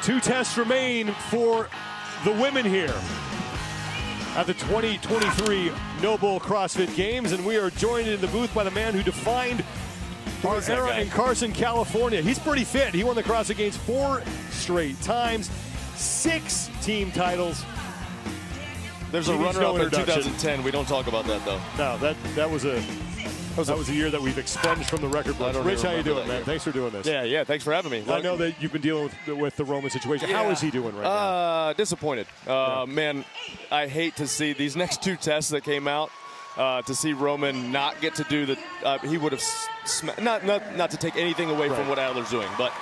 Two tests remain for the women here at the 2023 Noble CrossFit Games, and we are joined in the booth by the man who defined our era in Carson, California. He's pretty fit. He won the CrossFit Games 4 straight times, 6 team titles. There's a runner-up in 2010. We don't talk about that, though. No, that was a year that we've expunged from the record books. Rich, how you doing, man? Thanks for doing this. Yeah, thanks for having me. I know that you've been dealing with the Roman situation. Yeah. How is he doing right now? Disappointed. Man, I hate to see these next 2 tests that came out, to see Roman not get to do the he would have, not to take anything away from what Adler's doing, but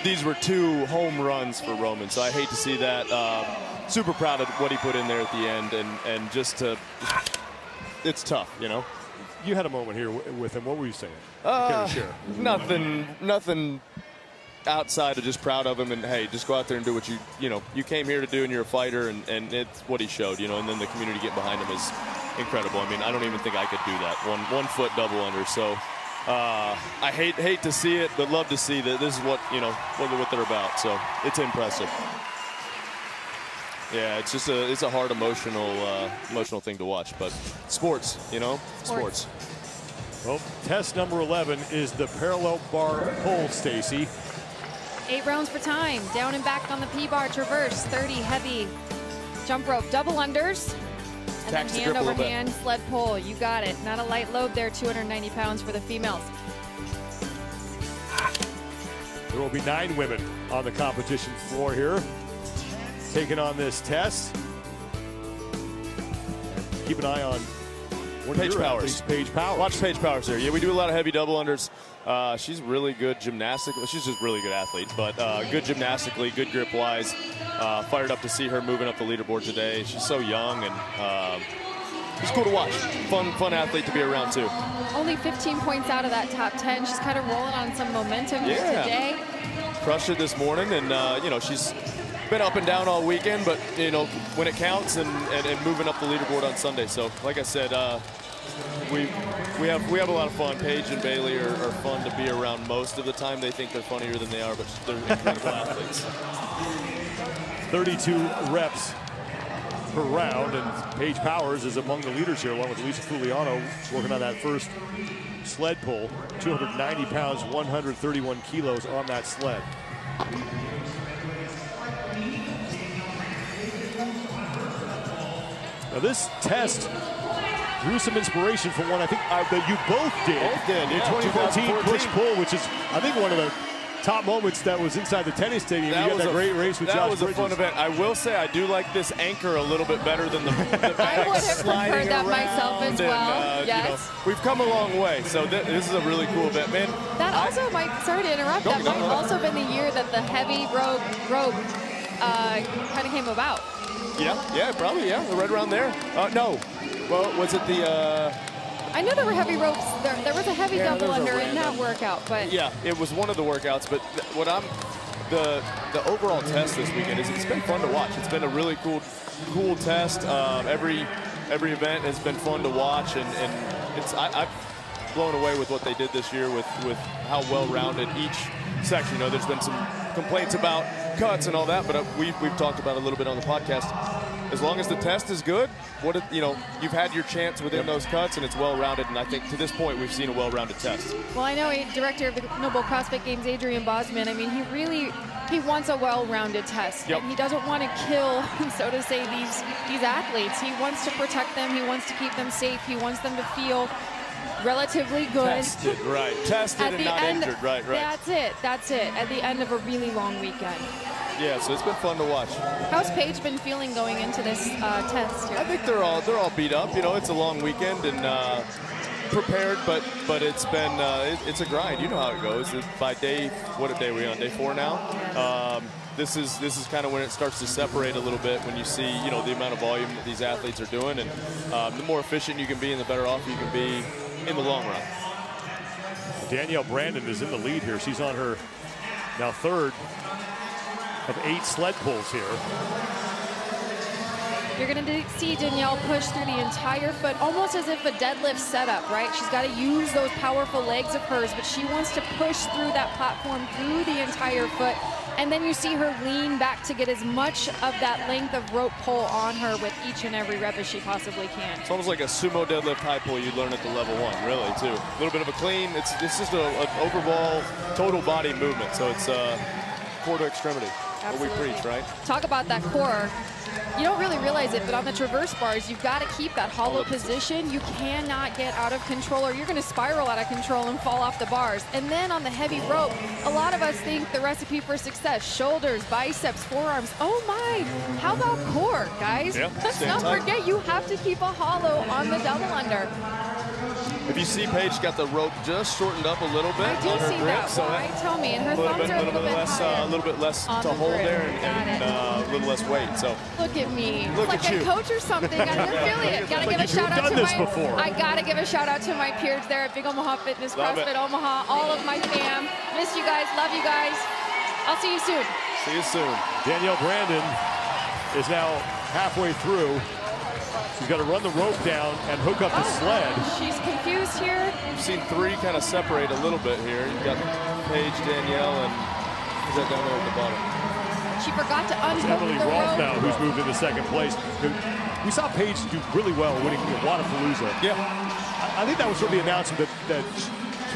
these were 2 home runs for Roman, so I hate to see that. Super proud of what he put in there at the end, and just to, it's tough, you know. You had a moment here with him. What were you saying? Nothing outside of just proud of him, and hey, just go out there and do what you came here to do, and you're a fighter, and it's what he showed, and then the community getting behind him is incredible. I mean, I don't even think I could do that. One foot double under. So I hate to see it, but love to see that this is what what they're about. So it's impressive. Yeah, it's just a hard emotional thing to watch, but sports, sports. Well, test number 11 is the parallel bar pull, Stacy. 8 rounds for time. Down and back on the P-bar, traverse, 30 heavy jump rope, double unders, and then hand over hand sled pull. You got it. Not a light load there, 290 pounds for the females. There will be 9 women on the competition floor here, taking on this test. Keep an eye on Paige Powers. Paige Powers. Watch Paige Powers here. Yeah, we do a lot of heavy double unders. She's really good gymnastically. She's just really good athlete, but good gymnastically, good grip wise. Fired up to see her moving up the leaderboard today. She's so young, and it's cool to watch. Fun athlete to be around too. Only 15 points out of that top 10. She's kind of rolling on some momentum here today. Crushed it this morning, and she's been up and down all weekend, but when it counts, and moving up the leaderboard on Sunday. So like I said, we have a lot of fun. Paige and Bailey are fun to be around most of the time. They think they're funnier than they are, but they're incredible athletes. 32 reps per round, and Paige Powers is among the leaders here, along with Lisa Fuliano, working on that first sled pull. 290 pounds, 131 kilos on that sled. Now this test drew some inspiration from one I think that you both did. In 2014 push-pull, which is, I think, one of the top moments that was inside the tennis stadium. You got that great race with Josh Bridges. That was a fun event. I will say I do like this anchor a little bit better than the back I would have sliding preferred that around. myself as well. Yes. We've come a long way, so this is a really cool event, man. That also might, sorry to interrupt, that might also been the year that the heavy rope kind of came about. Yeah, probably, right around there. No, well, was it the... I know there were heavy ropes. There was a heavy double under in that workout, but... Yeah, it was one of the workouts, but the overall test this weekend is it's been fun to watch. It's been a really cool test. Every event has been fun to watch, and I'm blown away with what they did this year with how well-rounded each section. There's been some complaints about cuts and all that, but we've talked about it a little bit on the podcast. As long as the test is good, you've had your chance within those cuts, and it's well-rounded, and I think to this point we've seen a well-rounded test. Well, I know Director of the Noble CrossFit Games, Adrian Bosman, I mean, he wants a well-rounded test. Yep. And he doesn't want to kill, so to say, these athletes. He wants to protect them. He wants to keep them safe. He wants them to feel relatively good. Tested, right. Tested and not injured, right. That's it. At the end of a really long weekend. Yeah, so it's been fun to watch. How's Paige been feeling going into this test here? I think they're all beat up. It's a long weekend and prepared, but it's been it's a grind. You know how it goes. By what day are we on? Day 4 now. This is kind of when it starts to separate a little bit, when you see the amount of volume that these athletes are doing, and the more efficient you can be and the better off you can be in the long run. Danielle Brandon is in the lead here. She's on her now 3rd of 8 sled pulls here. You're going to see Danielle push through the entire foot, almost as if a deadlift setup, right? She's got to use those powerful legs of hers, but she wants to push through that platform, through the entire foot, And then you see her lean back to get as much of that length of rope pull on her with each and every rep as she possibly can. It's almost like a sumo deadlift high pull you learn at the level 1, really, too. A little bit of a clean. It's just an overall total body movement. So it's core to extremity. Absolutely. What we preach, right? Talk about that core. You don't really realize it, but on the traverse bars, you've got to keep that hollow position. You cannot get out of control or you're going to spiral out of control and fall off the bars. And then on the heavy rope, a lot of us think the recipe for success, shoulders, biceps, forearms. Oh my, how about core, guys? Yeah, Let's not forget you have to keep a hollow on the double under. If you see Paige got the rope just shortened up a little bit I do on her see grip, that. so Why? Tell me. And her thumbs are a little bit higher. a little bit less on to the hold grip. there and Got a little less weight. So look at me. Look it's like at a you. coach or something. I can feel it. Gotta give a you've shout out done to this my. before. I gotta give a shout out to my peers there at Big Omaha Fitness, Love CrossFit it. Omaha, all of my fam. Miss you guys. Love you guys. I'll see you soon. see you soon. Danielle Brandon is now halfway through. She's got to run the rope down and hook up the sled. She's confused here. We've seen 3 kind of separate a little bit here. You've got Paige, Danielle, and who's that down there at the bottom? She forgot to It's unhook Emily the Rolfe rope. now, who's moved into second place. We saw Paige do really well winning Wadapalooza. Yeah. I think that was sort of the announcement that to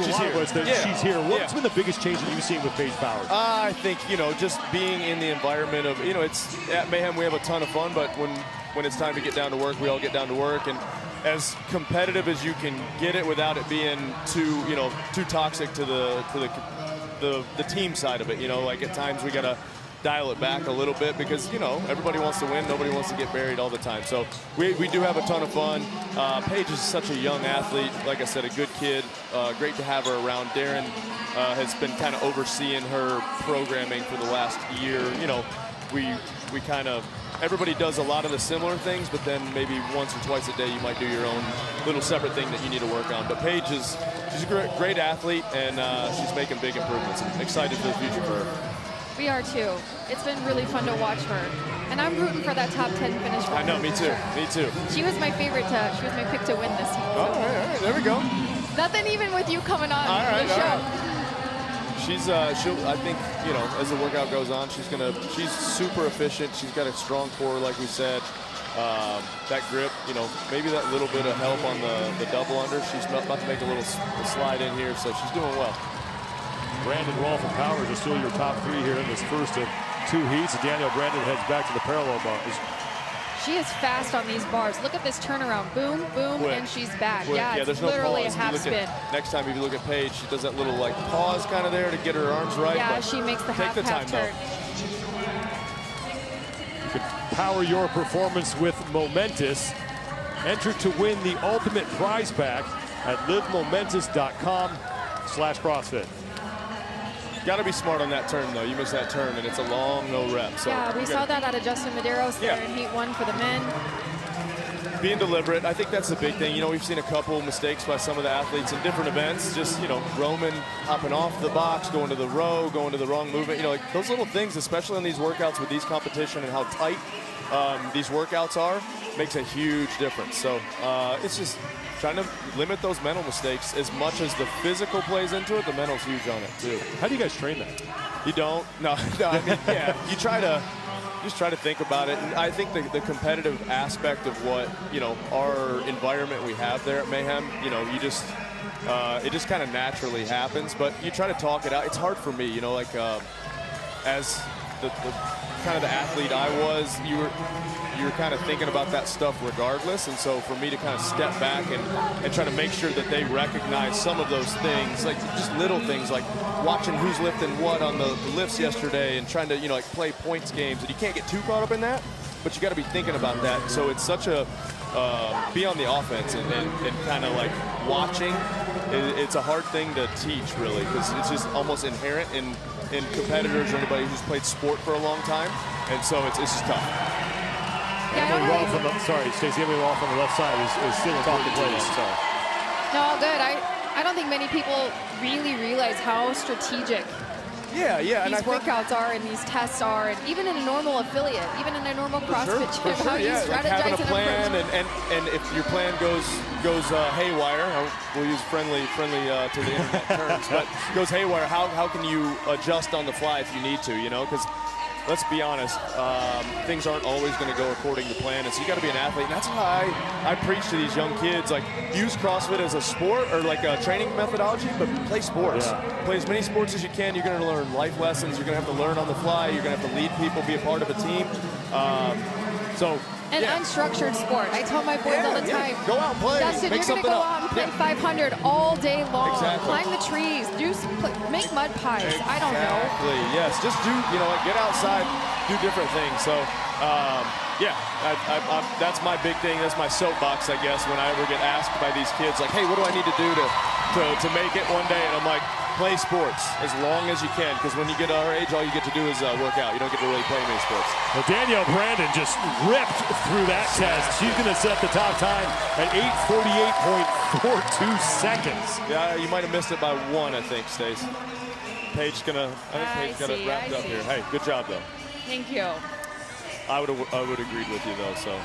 a She's lot here. of us that Yeah. she's here. What's Yeah. been the biggest change that you've seen with Paige Powers? I think, just being in the environment of, it's at Mayhem, we have a ton of fun, but when it's time to get down to work, we all get down to work. And as competitive as you can get it without it being too toxic to the team side of it. Like at times we got to dial it back a little bit because, everybody wants to win. Nobody wants to get buried all the time. So we do have a ton of fun. Paige is such a young athlete. Like I said, a good kid. Great to have her around. Darren has been kind of overseeing her programming for the last year. We kind of, everybody does a lot of the similar things, but then maybe once or twice a day you might do your own little separate thing that you need to work on. But Paige she's a great athlete, and she's making big improvements. I'm excited for the future for her. We are too. It's been really fun to watch her. And I'm rooting for that top 10 finish. I know, me too. Me too. She was my favorite she was my pick to win this week. All right, there we go. Nothing even with you coming on the show. All right. She'll, I think, as the workout goes on, she's super efficient. She's got a strong core, like we said. That grip, maybe that little bit of help on the double under. She's about to make a little slide in here, so she's doing well. Brandon, Rolfe, and Powers are still your top 3 here in this first of 2 heats. And Danielle Brandon heads back to the parallel bars. She is fast on these bars. Look at this turnaround. Boom, boom, Quick. and she's back. Quick. Yeah, it's there's no literally pause. a half spin. Next time, if you look at Paige, she does that little pause kind of there to get her arms right. Yeah, but she makes the take half turn. You can power your performance with Momentous. Enter to win the ultimate prize pack at livemomentous.com/CrossFit. Got to be smart on that turn, though. You miss that turn, and it's a long no rep. So Yeah, we saw that out of Justin Medeiros there Yeah. in Heat 1 for the men. being deliberate, I think that's the big thing. We've seen a couple mistakes by some of the athletes in different events. Just, Roman hopping off the box, going to the row, going to the wrong movement. Those little things, especially in these workouts with these competition and how tight these workouts are, makes a huge difference. So it's just trying to limit those mental mistakes as much as the physical plays into it. The mental's huge on it too. How do you guys train that? You don't? No, I mean, yeah, you just try to think about it. And I think the competitive aspect of what, our environment we have there at Mayhem, you just, it just kind of naturally happens, but you try to talk it out. It's hard for me, as the kind of the athlete I was, you were kind of thinking about that stuff regardless. And so for me to kind of step back and try to make sure that they recognize some of those things, like just little things like watching who's lifting what on the lifts yesterday and trying to, play points games. And you can't get too caught up in that, but you got to be thinking about that. So it's such a, be on the offense and kind of like watching. It's a hard thing to teach, really, because it's just almost inherent in competitors or anybody who's played sport for a long time. And so it's just tough. Emily Rolfe on the, sorry, Stacey, Emily Rolfe on the left side is still in third place. No, good. I don't think many people really realize how strategic Yeah, and these I think workouts are and these tests are, and even in a normal affiliate, even in a normal CrossFit gym, how you like strategize having a and plan, approach. and if your plan goes haywire, we'll use friendly to the internet terms, but goes haywire, how can you adjust on the fly if you need to, you know? Because let's be honest, things aren't always going to go according to plan, and so you got to be an athlete. And that's why I preach to these young kids, like, use CrossFit as a sport or like a training methodology, but play sports. Yeah. Play as many sports as you can. You're going to learn life lessons. You're going to have to learn on the fly. You're going to have to lead people, be a part of a team. Unstructured sport. I tell my boys all the time. Go out and play. Dustin, Make you're going to go something out and play up. 500 all day long. Exactly. Climb the trees. Make mud pies. I don't know. Exactly. Yes. Just get outside, do different things. So, that's my big thing. That's my soapbox, I guess, when I ever get asked by these kids, like, hey, what do I need to do to make it one day? And I'm like, play sports as long as you can, because when you get our age, all you get to do is work out. You don't get to really play many sports. Well, Danielle Brandon just ripped through that test. She's going to set the top time at 8:48.42 seconds. Yeah, you might have missed it by 1, I think, Stace. Paige got it wrapped up here. Hey, good job, though. Thank you. I would agreed with you, though, so.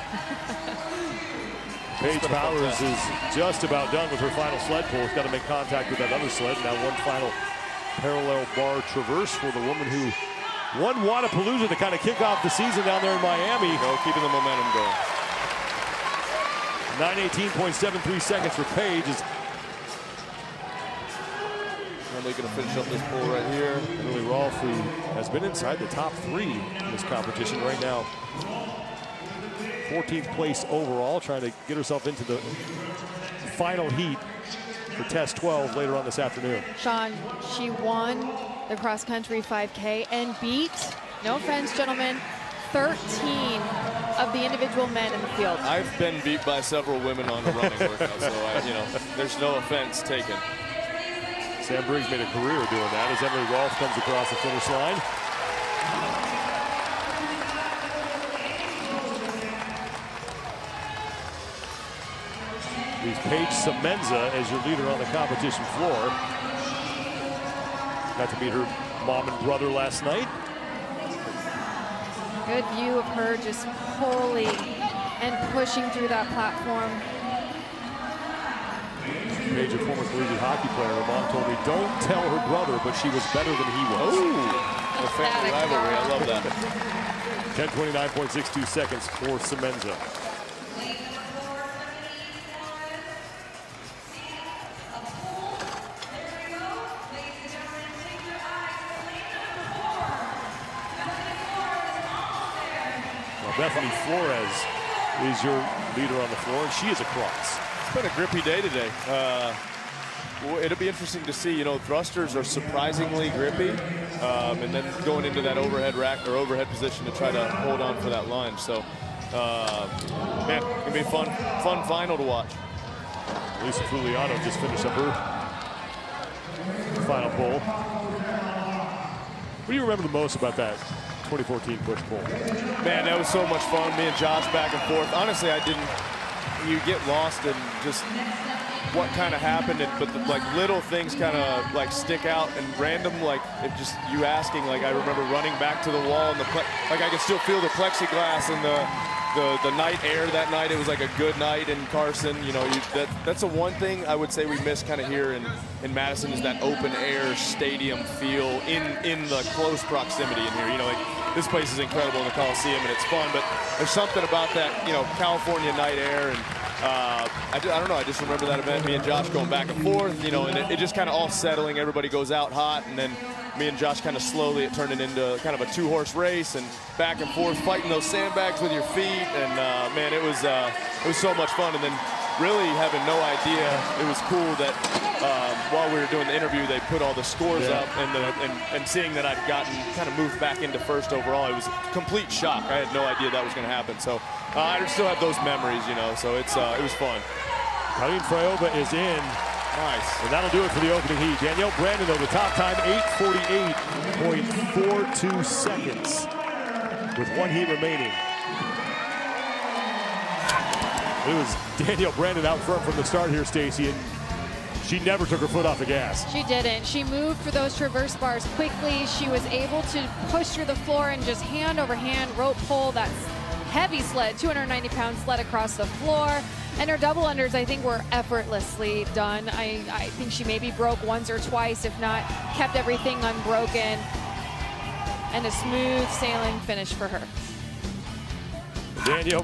Paige Powers is just about done with her final sled pull. She's got to make contact with that other sled. Now one final parallel bar traverse for the woman who won Wadapalooza to kind of kick off the season down there in Miami. Keeping the momentum going. 9:18.73 seconds for Paige. They're going to finish up this pull right here. Lily Rolfe, who has been inside the top 3 in this competition right now. 14th place overall, trying to get herself into the final heat for test 12 later on this afternoon. Sean, she won the cross-country 5K and beat, no offense, gentlemen, 13 of the individual men in the field. I've been beat by several women on the running workout, so there's no offense taken. Sam Briggs made a career doing that as Emily Rolfe comes across the finish line. Leaves Paige Semenza as your leader on the competition floor. Got to meet her mom and brother last night. Good view of her just pulling and pushing through that platform. Paige, a former collegiate hockey player, her mom told me, don't tell her brother, but she was better than he was. Ooh, a family rivalry. I love that. 10:29.62 seconds for Semenza. Bethany Flores is your leader on the floor, and she is across. It's been a grippy day today. It'll be interesting to see. Thrusters are surprisingly grippy, and then going into that overhead rack or overhead position to try to hold on for that line. So, man, it's gonna be a fun final to watch. Lisa Fuliano just finished up her final pull. What do you remember the most about that 2014 push pull? Man, that was so much fun. Me and Josh back and forth. Honestly, you get lost in just what kind of happened, but little things kind of stick out and random, you asking, I remember running back to the wall and I could still feel the plexiglass and the night air that night. It was like a good night in Carson. That's the one thing I would say we miss kind of here in Madison is that open air stadium feel in the close proximity in here. This place is incredible in the Coliseum and it's fun, but there's something about that, California night air, and I don't know, I just remember that event, me and Josh going back and forth, and it just kind of all settling, everybody goes out hot, and then me and Josh kind of slowly, it turned into kind of a 2-horse race and back and forth, fighting those sandbags with your feet, and man, it was so much fun, and then really having no idea, it was cool that while we were doing the interview, they put all the scores up, and seeing that I'd gotten kind of moved back into first overall, it was a complete shock. I had no idea that was going to happen. So I still have those memories, so it was fun. Colleen Frioba is in. Nice. And that'll do it for the opening heat. Danielle Brandon, though, the top time, 8:48.42 seconds with one heat remaining. It was Danielle Brandon out front from the start here, Stacy, and she never took her foot off the gas. She didn't. She moved for those traverse bars quickly. She was able to push through the floor and just hand over hand rope pull that heavy sled, 290-pound sled across the floor. And her double unders, I think, were effortlessly done. I think she maybe broke once or twice, if not kept everything unbroken. And a smooth sailing finish for her. Danielle